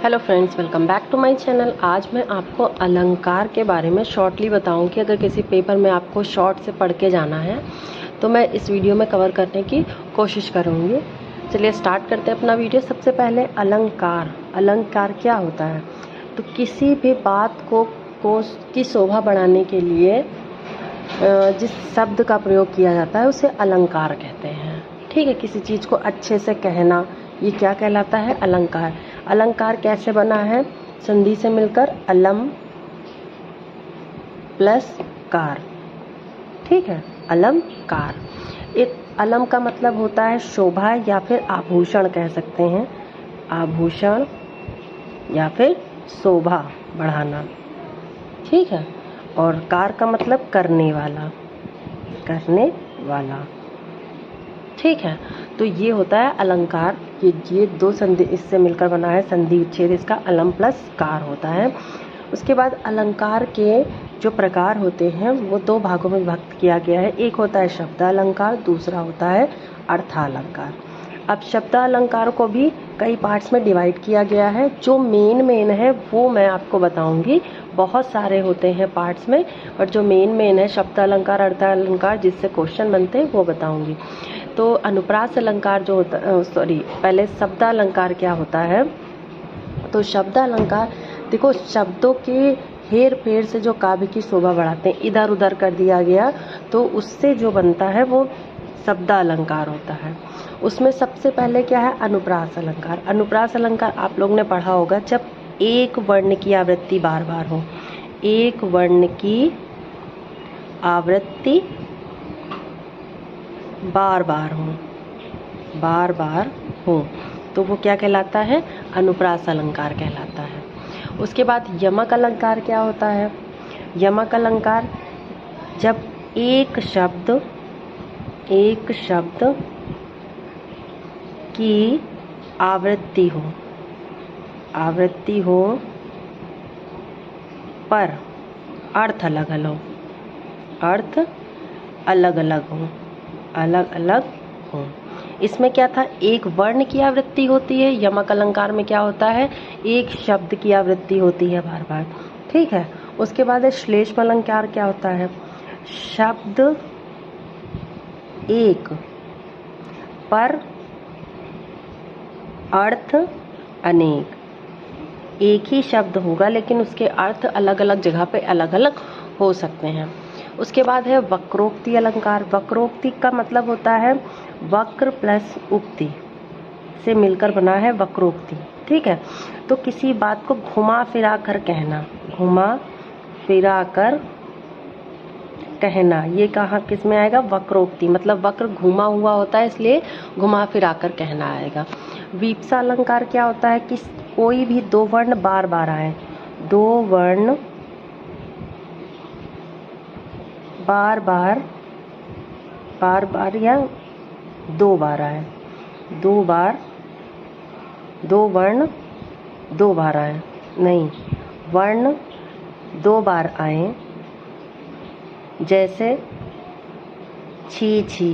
Hello friends, welcome back to my channel. आज मैं आपको अलंकार के बारे में शॉर्टली बताऊंगी। अगर किसी पेपर में आपको शॉर्ट से पढ़ के जाना है तो मैं इस वीडियो में कवर करने की कोशिश करूंगी। चलिए स्टार्ट करते हैं अपना वीडियो। सबसे पहले अलंकार क्या होता है? तो किसी भी बात को की शोभा बढ़ाने के लिए जिस शब्द का प्रयोग किया जाता है उसे अलंकार कहते हैं। ठीक है, किसी चीज़ को अच्छे से कहना, ये क्या कहलाता है? अलंकार। अलंकार कैसे बना है? संधि से मिलकर अलम प्लस कार। ठीक है, अलंकार। एक अलम का मतलब होता है शोभा या फिर आभूषण कह सकते हैं। आभूषण या फिर शोभा बढ़ाना। ठीक है, और कार का मतलब करने वाला, करने वाला। ठीक है, तो ये होता है अलंकार। ये दो संधि इससे मिलकर बना है, संधि उच्छेद इसका अलम प्लस कार होता है। उसके बाद अलंकार के जो प्रकार होते हैं वो दो भागों में विभक्त किया गया है। एक होता है शब्दालंकार, दूसरा होता है अर्थालंकार। अब शब्दालंकार को भी कई पार्ट्स में डिवाइड किया गया है। जो मेन है वो मैं आपको बताऊंगी। बहुत सारे होते हैं पार्ट्स में, और जो मेन है शब्दालंकार अर्थालंकार जिससे क्वेश्चन बनते हैं वो बताऊंगी। तो अनुप्रास अलंकार जो होता पहले शब्दालंकार क्या होता है? तो शब्दालंकार देखो, शब्दों के हेर फेर से जो काव्य की शोभा बढ़ाते हैं, इधर उधर कर दिया गया तो उससे जो बनता है वो शब्दालंकार होता है। उसमें सबसे पहले क्या है? अनुप्रास अलंकार। अनुप्रास अलंकार आप लोगों ने पढ़ा होगा, जब एक वर्ण की आवृत्ति बार बार हो। एक वर्ण की आवृत्ति बार बार हो तो वो क्या कहलाता है? अनुप्रास अलंकार कहलाता है। उसके बाद यमक अलंकार क्या होता है? यमक अलंकार जब एक शब्द की आवृत्ति हो पर अर्थ अलग अलग हो। इसमें क्या था? एक वर्ण की आवृत्ति होती है। यमक अलंकार में क्या होता है? एक शब्द की आवृत्ति होती है बार बार। ठीक है, उसके बाद है श्लेष्म अलंकार। क्या होता है? शब्द एक पर अर्थ अनेक। एक ही शब्द होगा लेकिन उसके अर्थ अलग अलग जगह पे अलग अलग हो सकते हैं। उसके बाद है वक्रोक्ति अलंकार। वक्रोक्ति का मतलब होता है वक्र प्लस उक्ति से मिलकर बना है वक्रोक्ति। ठीक है, तो किसी बात को घुमा फिरा कर कहना, घुमा फिरा कर कहना, ये कहाँ किस में आएगा? वक्रोक्ति। मतलब वक्र घुमा हुआ होता है इसलिए घुमा फिरा कर कहना आएगा। वीप्सा अलंकार क्या होता है? कि कोई भी दो वर्ण बार बार आए, दो वर्ण बार बार या दो बार आए, दो वर्ण दो बार आए, नहीं, वर्ण दो बार आए। जैसे छी छी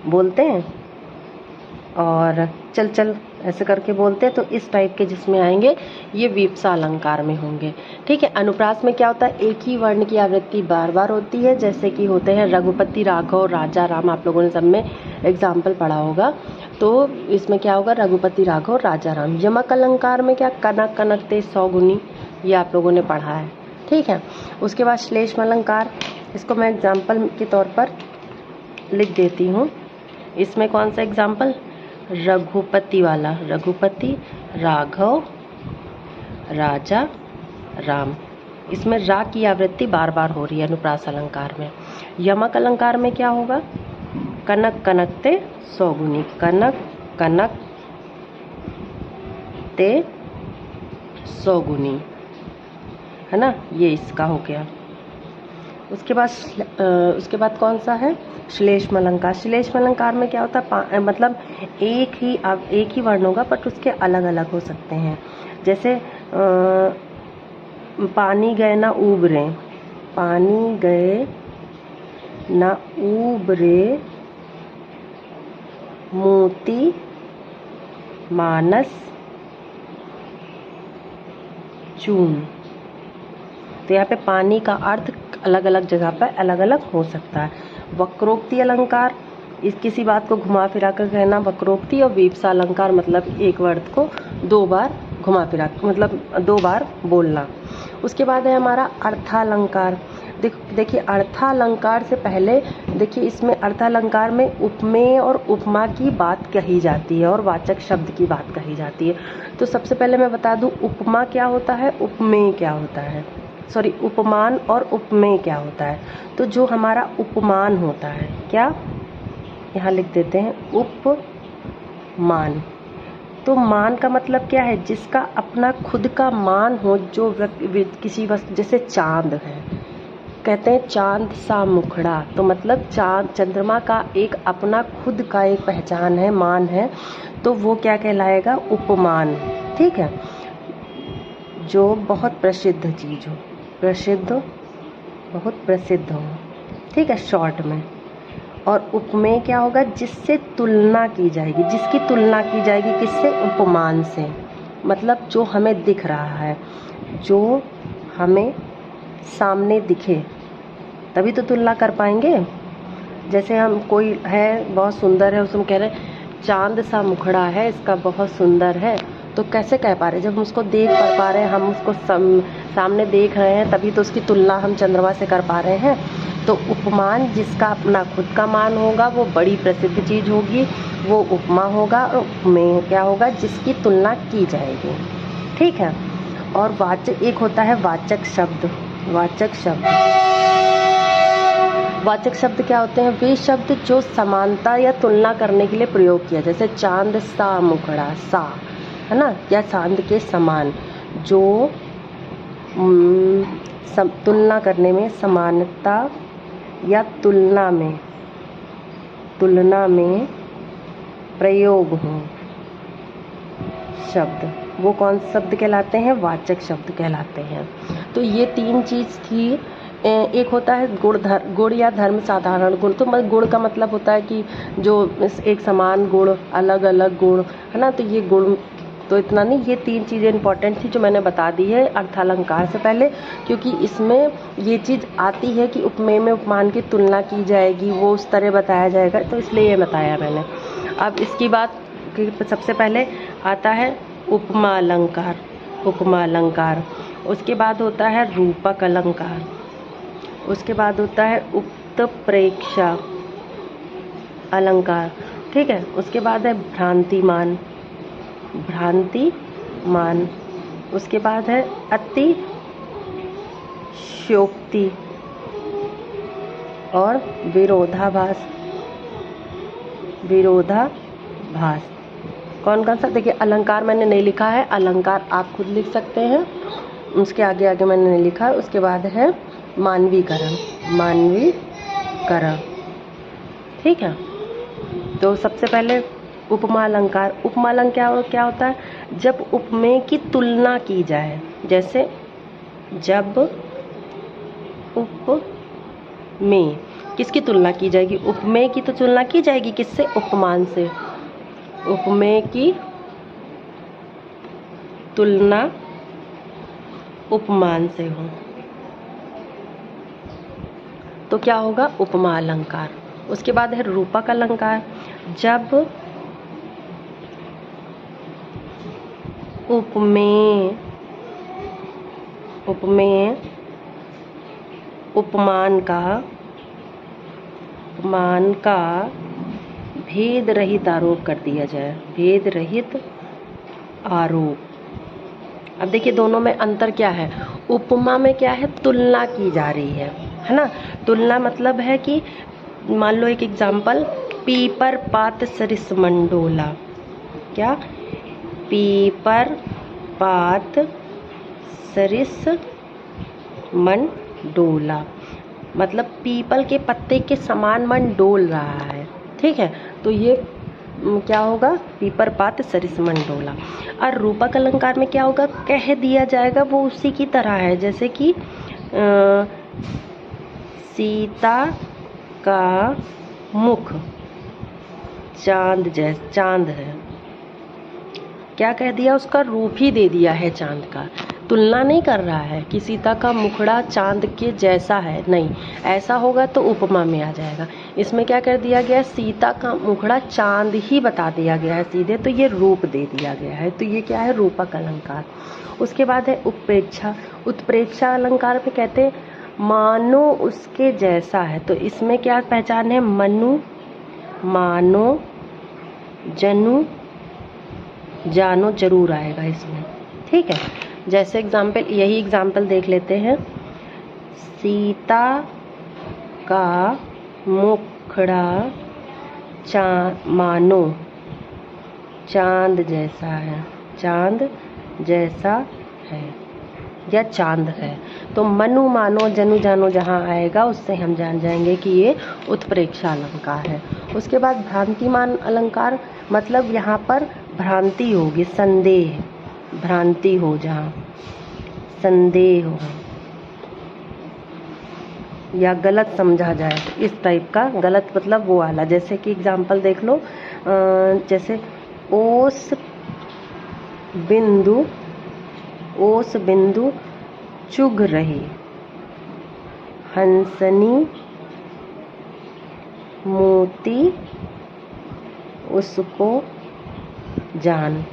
बोलते हैं और चल चल ऐसे करके बोलते हैं, तो इस टाइप के जिसमें आएंगे ये वीप्सा अलंकार में होंगे। ठीक है, अनुप्रास में क्या होता है? एक ही वर्ण की आवृत्ति बार बार होती है, जैसे कि होते हैं रघुपति, राघव, राजा, राम। आप लोगों ने सब में एग्जाम्पल पढ़ा होगा। तो इसमें क्या होगा? रघुपति, राघव, राजा, राम। यमक अलंकार में क्या? कनक कनकते सौगुनी, ये आप लोगों ने पढ़ा है। ठीक है, उसके बाद श्लेष्म अलंकार, इसको मैं एग्जाम्पल के तौर पर लिख देती हूँ। इसमें कौन सा एग्जाम्पल? रघुपति वाला, रघुपति, राघव, राजा, राम। इसमें रा की आवृत्ति बार बार हो रही है अनुप्रास अलंकार में। यमक अलंकार में क्या होगा? कनक कनकते सौगुनी, कनक कनक ते सौगुनी, है ना? ये इसका हो गया। उसके बाद कौन सा है? श्लेष्म अलंकार। श्लेष्म अलंकार में क्या होता है? मतलब एक ही वर्ण होगा बट उसके अलग अलग हो सकते हैं। जैसे पानी गए ना उबरे, पानी गए ना उबरे, मोती मानस चून। तो यहाँ पे पानी का अर्थ अलग अलग जगह पर अलग अलग हो सकता है। वक्रोक्ति अलंकार, इस किसी बात को घुमा फिरा कर कहना वक्रोक्ति, और वीप्सा अलंकार मतलब एक वर्ड को 2 बार घुमा फिरा मतलब 2 बार बोलना। उसके बाद है हमारा अर्थालंकार। देखिए अर्थालंकार से पहले देखिए इसमें अर्थालंकार में उपमेय और उपमा की बात कही जाती है और वाचक शब्द की बात कही जाती है। तो सबसे पहले मैं बता दूं उपमा क्या होता है, उपमेय क्या होता है, सॉरी उपमान और उपमेय क्या होता है। तो जो हमारा उपमान होता है, क्या यहाँ लिख देते हैं उपमान। तो मान का मतलब क्या है, जिसका अपना खुद का मान हो, जो किसी वस्तु, जैसे चांद है, कहते हैं चांद सा मुखड़ा, तो मतलब चांद चंद्रमा का एक अपना खुद का एक पहचान है, मान है, तो वो क्या कहलाएगा, उपमान। ठीक है, जो बहुत प्रसिद्ध चीज हो, प्रसिद्ध, बहुत प्रसिद्ध हो, ठीक है, शॉर्ट में। और उपमेय क्या होगा, जिससे तुलना की जाएगी, जिसकी तुलना की जाएगी किससे, उपमान से, मतलब जो हमें दिख रहा है, जो हमें सामने दिखे तभी तो तुलना कर पाएंगे। जैसे हम कोई है बहुत सुंदर है, उसको हम कह रहे हैं चांद सा मुखड़ा है इसका, बहुत सुंदर है, तो कैसे कह पा रहे, जब हम उसको देख पा रहे हैं, हम उसको सामने देख रहे हैं, तभी तो उसकी तुलना हम चंद्रमा से कर पा रहे हैं। तो उपमान जिसका अपना खुद का मान होगा, वो बड़ी प्रसिद्ध चीज होगी, वो उपमा होगा। और उपमेय क्या होगा, जिसकी तुलना की जाएगी। ठीक है, और वाचक एक होता है वाचक शब्द। वाचक शब्द, वाचक शब्द क्या होते हैं, वे शब्द जो समानता या तुलना करने के लिए प्रयोग किया, जैसे चांद सा मुखड़ा, सा है ना, या चांद के समान, जो तुलना करने में, समानता या तुलना में प्रयोग हो शब्द, वो कौन शब्द कहलाते हैं, वाचक शब्द कहलाते हैं। तो ये 3 चीज थी। एक होता है गुण या धर्म साधारण गुण। तो गुण का मतलब होता है कि जो एक समान गुण, अलग अलग गुण, है ना, तो ये गुण तो इतना नहीं, ये 3 चीज़ें इंपॉर्टेंट थी जो मैंने बता दी है अर्थालंकार से पहले, क्योंकि इसमें ये चीज़ आती है कि उपमेय में उपमान की तुलना की जाएगी, वो उस तरह बताया जाएगा, तो इसलिए ये बताया मैंने। अब इसकी बात सबसे पहले आता है उपमा अलंकार। उपमा अलंकार, उसके बाद होता है रूपक अलंकार, उसके बाद होता है उत्प्रेक्षा अलंकार। ठीक है, उसके बाद है भ्रांतिमान, भ्रांतिमान, उसके बाद है अतिशयोक्ति और विरोधाभास। विरोधाभास कौन कौन सा, देखिए अलंकार मैंने नहीं लिखा है, अलंकार आप खुद लिख सकते हैं, उसके आगे आगे मैंने नहीं लिखा है। उसके बाद है मानवीकरण, मानवीकरण। ठीक है, तो सबसे पहले उपमा अलंकार। उपमा अलंकार क्या होता है, जब उपमेय की तुलना की जाए, जैसे जब उपमेय किसकी तुलना की जाएगी, उपमेय की तो तुलना की जाएगी किससे, उपमान से। उपमेय की तुलना उपमान से हो तो क्या होगा, उपमा अलंकार। उसके बाद है रूपक अलंकार, जब उपमेय उपमान का भेद रहित आरोप कर दिया जाए, भेद रहित आरोप। अब देखिए दोनों में अंतर क्या है, उपमा में क्या है, तुलना की जा रही है ना, तुलना मतलब है कि मान लो एक एग्जाम्पल, पीपर पात सरिस मंडोला, क्या, पीपर पात सरिस मंडोला, मतलब पीपल के पत्ते के समान मन डोल रहा है। ठीक है, तो ये क्या होगा, पीपर पात सरिस मंडोला। और रूपक अलंकार में क्या होगा, कह दिया जाएगा वो उसी की तरह है, जैसे कि सीता का मुख चांद है, क्या कह दिया, उसका रूप ही दे दिया है चांद का, तुलना नहीं कर रहा है कि सीता का मुखड़ा चांद के जैसा है, नहीं, ऐसा होगा तो उपमा में आ जाएगा। इसमें क्या कर दिया गया है, सीता का मुखड़ा चांद ही बता दिया गया है सीधे, तो ये रूप दे दिया गया है, तो ये क्या है, रूपक अलंकार। उसके बाद है उत्प्रेक्षा। उत्प्रेक्षा अलंकार पे कहते हैं मानो उसके जैसा है, तो इसमें क्या पहचान है, मनु, मानो, जनु, जानो जरूर आएगा इसमें, ठीक है। जैसे एग्जाम्पल, यही एग्जाम्पल देख लेते हैं। सीता का मुखड़ा मानो चांद जैसा है, चांद जैसा है या चांद है, तो मनु, मानो, जनु, जानो जहाँ आएगा उससे हम जान जाएंगे कि ये उत्प्रेक्षा अलंकार है। उसके बाद भ्रांतिमान अलंकार, मतलब यहाँ पर भ्रांति होगी, संदेह, भ्रांति हो, जहाँ संदेह हो या गलत समझा जाए, इस टाइप का गलत, मतलब वो वाला। जैसे कि एग्जाम्पल देख लो, जैसे ओस बिंदु चुग रही, हंसनी मोती उसको जान,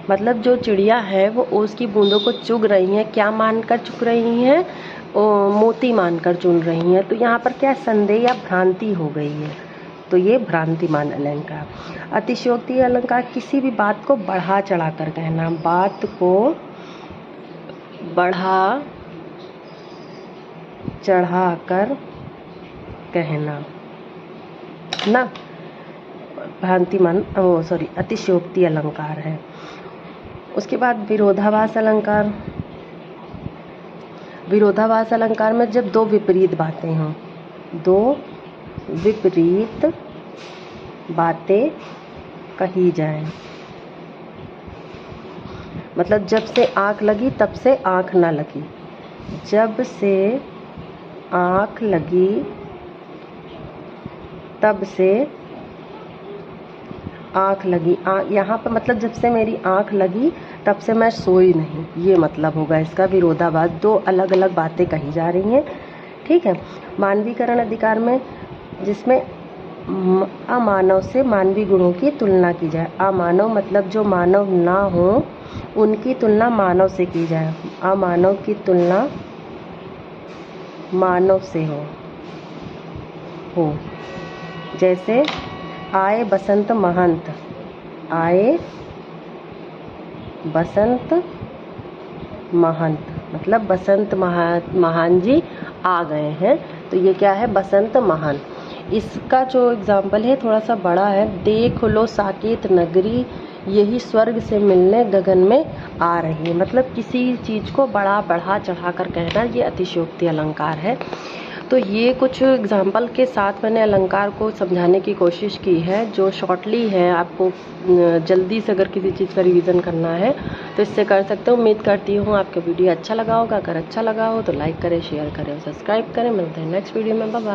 मतलब जो चिड़िया है वो ओस की बूंदों को चुग रही हैं, क्या मानकर चुग रही हैं, मोती मानकर चुन रही हैं, तो यहाँ पर क्या संदेह या भ्रांति हो गई है, तो ये भ्रांतिमान अलंकार। अतिशयोक्ति अलंकार, किसी भी बात को बढ़ा चढ़ा कर कहना, बात को बढ़ा चढ़ा कर कहना ना, अतिशयोक्ति अलंकार है। उसके बाद विरोधाभास अलंकार। विरोधाभास अलंकार में जब दो विपरीत बातें हों, दो विपरीत बातें कही जाएं, मतलब जब से आँख लगी तब से आँख ना लगी, जब से आँख लगी तब से आँख लगी, यहाँ पर मतलब जब से मेरी आँख लगी तब से मैं सोई नहीं, ये मतलब होगा इसका विरोधाभास। दो अलग अलग बातें कही जा रही हैं, ठीक है। मानवीकरण अधिकार में, जिसमें अमानव से मानवीय गुणों की तुलना की जाए, अमानव मतलब जो मानव ना हो उनकी तुलना मानव से की जाए, अमानव की तुलना मानव से हो। जैसे आए बसंत महंत, आए बसंत महंत, मतलब बसंत महान जी आ गए हैं, तो ये क्या है, बसंत महान। इसका जो एग्जाम्पल है थोड़ा सा बड़ा है, देख लो साकेत नगरी, यही स्वर्ग से मिलने गगन में आ रही है, मतलब किसी चीज़ को बढ़ा चढ़ा कर कहना, ये अतिशयोक्ति अलंकार है। तो ये कुछ एग्जाम्पल के साथ मैंने अलंकार को समझाने की कोशिश की है, जो शॉर्टली है, आपको जल्दी से अगर किसी चीज़ का रिवीजन करना है तो इससे कर सकते हो। उम्मीद करती हूँ आपको वीडियो अच्छा लगा होगा, अगर अच्छा लगा हो तो लाइक करें, शेयर करें, सब्सक्राइब करें। मिलते हैं नेक्स्ट वीडियो में, बाय बाय।